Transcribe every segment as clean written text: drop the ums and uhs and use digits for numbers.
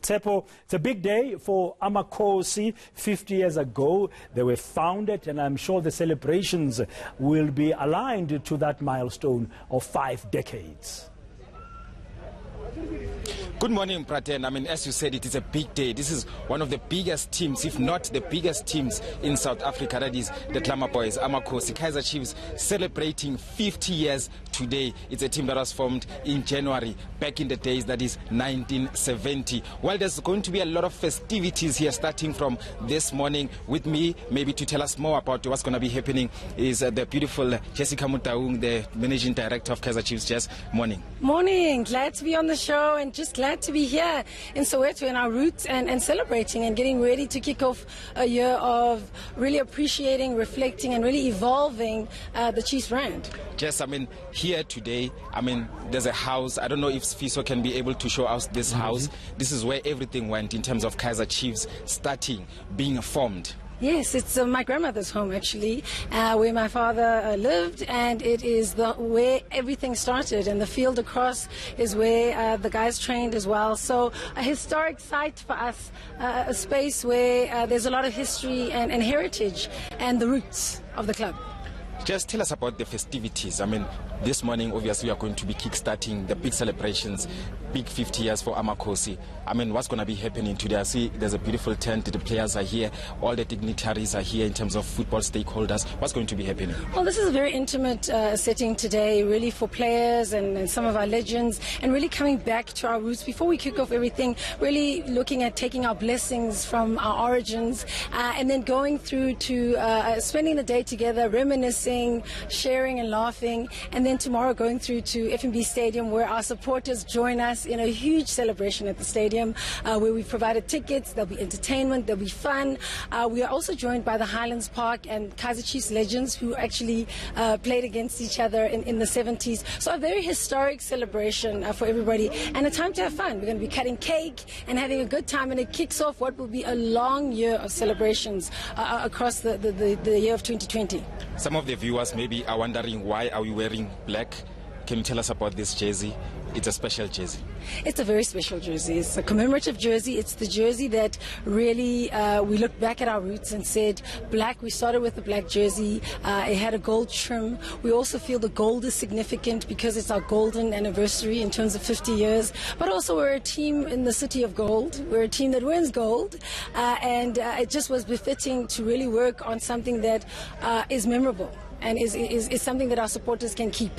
Tsepo, it's a big day for Amakhosi. 50 years ago, they were founded, and I'm sure the celebrations will be aligned to that milestone of 5 decades. Good morning, Praten. I mean, as you said, it is a big day. This is one of the biggest teams, if not the biggest teams in South Africa. That is the Glamour Boys, Amakhosi, Kaizer Chiefs, celebrating 50 years today. It's a team that was formed in January, back in the days, that is 1970. Well, there's going to be a lot of festivities here starting from this morning. With me, maybe to tell us more about what's going to be happening, is the beautiful Jessica Mutaung, the Managing Director of Kaizer Chiefs. Jess, morning. Morning. Glad to be on the show and just glad to be here in Soweto in our roots and celebrating and getting ready to kick off a year of really appreciating, reflecting and really evolving the Chiefs brand. Jess, I mean, here today, I mean, there's a house. I don't know if Fiso can be able to show us this house. This is where everything went in terms of Kaizer Chiefs starting, being formed. Yes, it's my grandmother's home actually, where my father lived, and it is where everything started, and the field across is where the guys trained as well. So a historic site for us, a space where there's a lot of history and heritage and the roots of the club. Just tell us about the festivities. I mean, this morning, obviously, we are going to be kick-starting the big celebrations, big 50 years for Amakhosi. I mean, what's going to be happening today? I see there's a beautiful tent. The players are here. All the dignitaries are here in terms of football stakeholders. What's going to be happening? Well, this is a very intimate setting today, really for players and some of our legends, and really coming back to our roots. Before we kick off everything, really looking at taking our blessings from our origins and then going through to spending the day together, reminiscing, sharing and laughing, and then tomorrow going through to FNB Stadium, where our supporters join us in a huge celebration at the stadium, where we've provided tickets. There'll be entertainment, there'll be fun. We are also joined by the Highlands Park and Kaizer Chiefs legends who actually played against each other in the 70s. So a very historic celebration for everybody, and a time to have fun. We're going to be cutting cake and having a good time, and it kicks off what will be a long year of celebrations across the year of 2020. Some of the viewers maybe are wondering, why are we wearing black? Can you tell us about this jersey? It's a special jersey. It's a very special jersey. It's a commemorative jersey. It's the jersey that really we looked back at our roots and said black. We started with the black jersey. It had a gold trim. We also feel the gold is significant because it's our golden anniversary in terms of 50 years. But also we're a team in the city of gold. We're a team that wins gold. And it just was befitting to really work on something that is memorable and is something that our supporters can keep.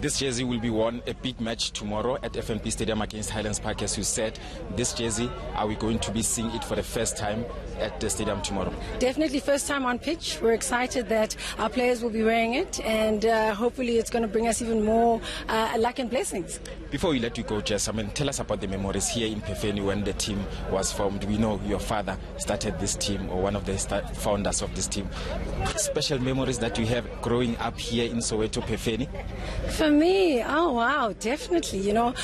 This jersey will be worn a big match tomorrow at FNB Stadium against Highlands Park. As you said, this jersey, are we going to be seeing it for the first time at the stadium tomorrow? Definitely first time on pitch. We're excited that our players will be wearing it, and hopefully it's going to bring us even more luck and blessings. Before we let you go, Jess, I mean, tell us about the memories here in Pefeni when the team was formed. We know your father started this team, or one of the founders of this team. Special memories that you have growing up here in Soweto, Pefeni? For me, oh wow, definitely. You know,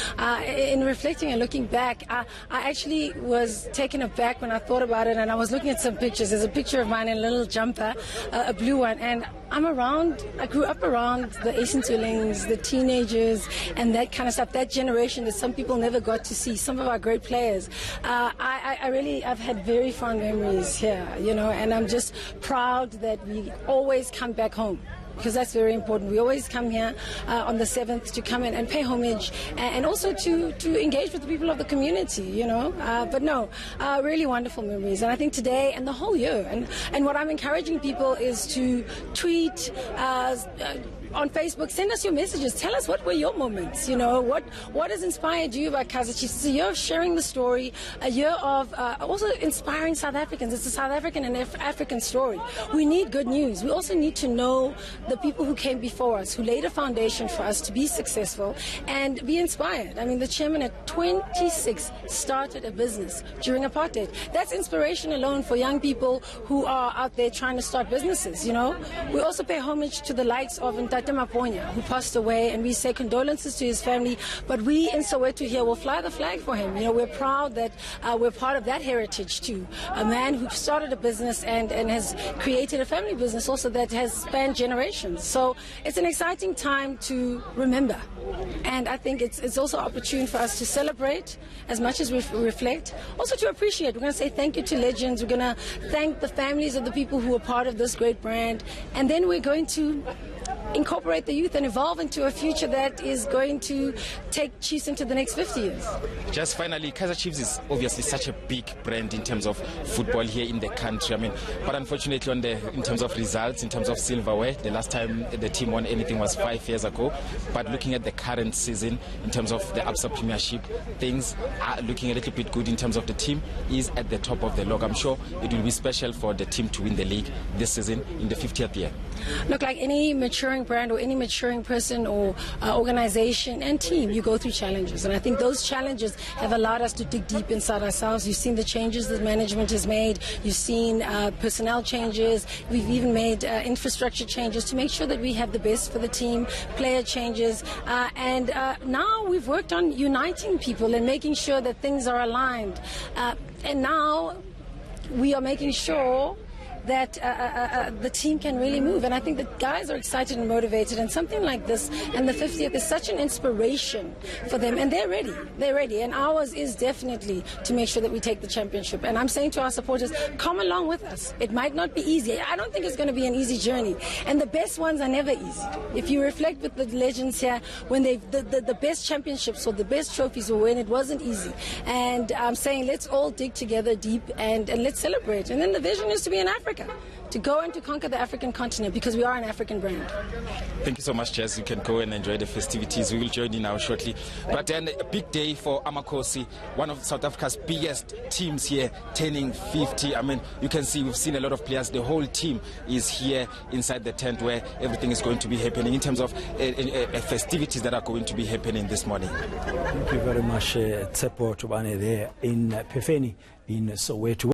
in reflecting and looking back, I actually was taken aback when I thought about it, and I was looking at some pictures. There's a picture of mine in a little jumper, a blue one, and I grew up around the Asentulings, the teenagers, and that kind of stuff, that generation that some people never got to see, some of our great players. I've had very fond memories here, you know, and I'm just proud that we always come back home, because that's very important. We always come here on the 7th to come in and pay homage, and also to engage with the people of the community, you know. But no, really wonderful memories. And I think today and the whole year, and what I'm encouraging people is to tweet, on Facebook, send us your messages. Tell us what were your moments, you know, what has inspired you about Kaizer Chiefs. It's a year of sharing the story, a year of also inspiring South Africans. It's a South African and African story. We need good news. We also need to know the people who came before us, who laid a foundation for us to be successful and be inspired. I mean, the chairman at 26 started a business during apartheid. That's inspiration alone for young people who are out there trying to start businesses, you know. We also pay homage to the likes of Ntate Ntate Maponya, who passed away, and we say condolences to his family. But we in Soweto here will fly the flag for him. You know, we're proud that we're part of that heritage too. A man who started a business and has created a family business also that has spanned generations. So it's an exciting time to remember. And I think it's also opportune for us to celebrate as much as we reflect. Also to appreciate. We're going to say thank you to legends. We're going to thank the families of the people who are part of this great brand. And then we're going to incorporate the youth and evolve into a future that is going to take Chiefs into the next 50 years. Just finally, Kaizer Chiefs is obviously such a big brand in terms of football here in the country. I mean, but unfortunately, in terms of results, in terms of silverware, the last time the team won anything was 5 years ago. But looking at the current season, in terms of the Absa Premiership, things are looking a little bit good in terms of the team is at the top of the log. I'm sure it will be special for the team to win the league this season in the 50th year. Look, like any maturing brand or any maturing person or organization and team, you go through challenges. And I think those challenges have allowed us to dig deep inside ourselves. You've seen the changes that management has made. You've seen personnel changes. We've even made infrastructure changes to make sure that we have the best for the team, player changes. And now we've worked on uniting people and making sure that things are aligned. And now we are making sure that the team can really move. And I think the guys are excited and motivated, and something like this and the 50th is such an inspiration for them, and they're ready. They're ready, and ours is definitely to make sure that we take the championship. And I'm saying to our supporters, come along with us. It might not be easy. I don't think it's going to be an easy journey, and the best ones are never easy. If you reflect with the legends here, when the best championships or the best trophies were when it wasn't easy. And I'm saying let's all dig together deep and let's celebrate. And then the vision is to be in Africa, to go and to conquer the African continent, because we are an African brand. Thank you so much, Jess. You can go and enjoy the festivities. We will join you now shortly. But then a big day for Amakhosi, one of South Africa's biggest teams here, turning 50. I mean, you can see we've seen a lot of players. The whole team is here inside the tent where everything is going to be happening in terms of festivities that are going to be happening this morning. Thank you very much, Tsepo Tubane, there in Pefeni in Soweto.